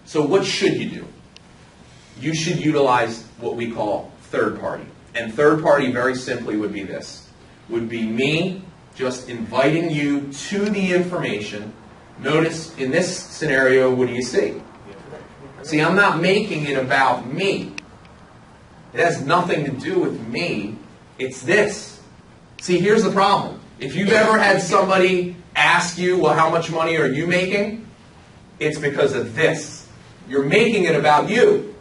So what should you do? You should utilize what we call third party. And third party, very simply, would be this. Would be me just inviting you to the information. Notice, in this scenario, what do you see? See, I'm not making it about me. It has nothing to do with me. It's this. See, here's the problem. If you've ever had somebody ask you, well, how much money are you making? It's because of this. You're making it about you.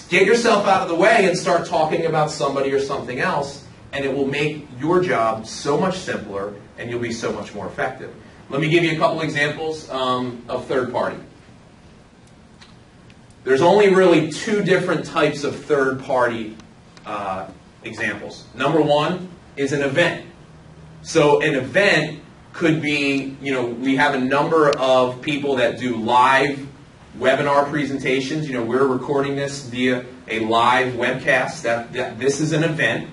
Get yourself out of the way and start talking about somebody or something else, and it will make your job so much simpler, and you'll be so much more effective. Let me give you a couple examples of third party. There's only really two different types of third party examples. Number one is an event. So an event could be, we have a number of people that do live webinar presentations. We're recording this via a live webcast. This is an event.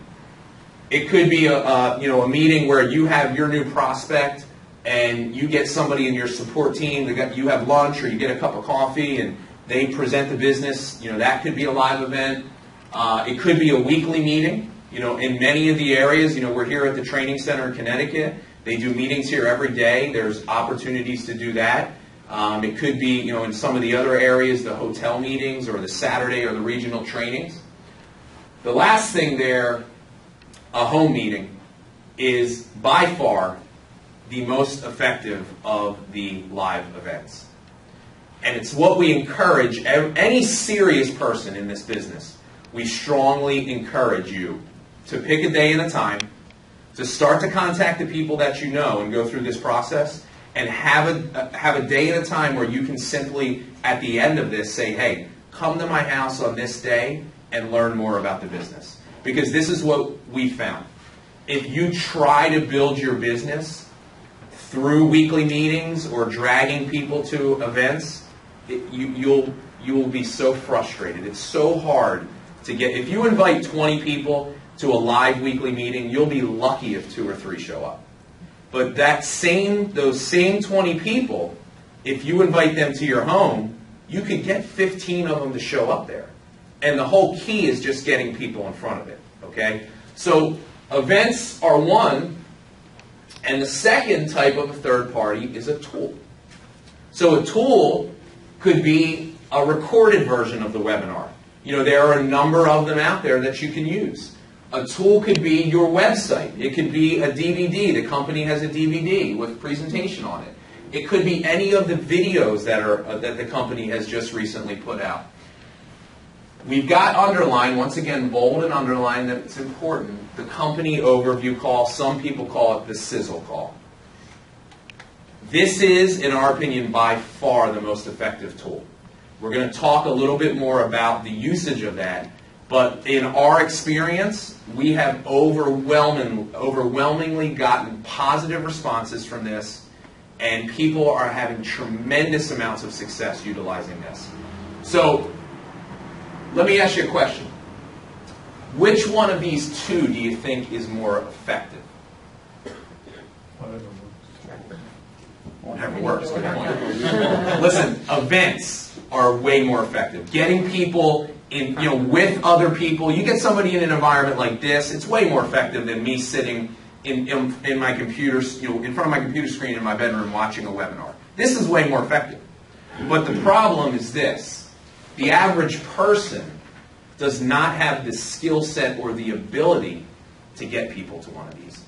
It could be a meeting where you have your new prospect and you get somebody in your support team. You have lunch or you get a cup of coffee and they present the business. That could be a live event. It could be a weekly meeting. In many of the areas, we're here at the training center in Connecticut. They do meetings here every day. There's opportunities to do that. It could be, in some of the other areas, the hotel meetings or the Saturday or the regional trainings. The last thing there, a home meeting, is by far the most effective of the live events. And it's what we encourage any serious person in this business. We strongly encourage you to pick a day and a time, to start to contact the people that you know and go through this process, and have a day and a time where you can simply, at the end of this, say, hey, come to my house on this day and learn more about the business. Because this is what we found. If you try to build your business through weekly meetings or dragging people to events, you will be so frustrated. It's so hard to get. If you invite 20 people to a live weekly meeting, you'll be lucky if 2 or 3 show up. But those same 20 people, if you invite them to your home, you could get 15 of them to show up there. And the whole key is just getting people in front of it. Okay? So events are one, and the second type of a third party is a tool. So a tool could be a recorded version of the webinar. There are a number of them out there that you can use. A tool could be your website. It could be a DVD. The company has a DVD with presentation on it. It could be any of the videos that the company has just recently put out. We've got underlined, once again, bold and underlined, that it's important, the company overview call. Some people call it the sizzle call. This is, in our opinion, by far the most effective tool. We're going to talk a little bit more about the usage of that, but in our experience, we have overwhelmingly gotten positive responses from this, and people are having tremendous amounts of success utilizing this. So, let me ask you a question. Which one of these two do you think is more effective? Whatever works. Good point. Listen, events are way more effective. Getting people in, with other people. You get somebody in an environment like this, it's way more effective than me sitting in my computer, in front of my computer screen in my bedroom watching a webinar. This is way more effective. But the problem is this. The average person does not have the skill set or the ability to get people to one of these.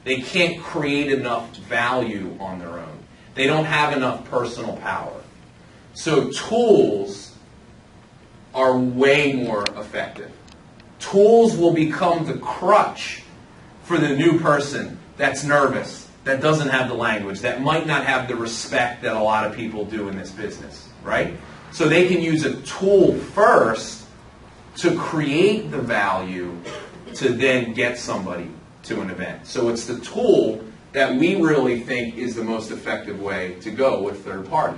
They can't create enough value on their own. They don't have enough personal power. So tools are way more effective. Tools will become the crutch for the new person that's nervous, that doesn't have the language, that might not have the respect that a lot of people do in this business, right? So they can use a tool first to create the value to then get somebody to an event. So it's the tool that we really think is the most effective way to go with third party.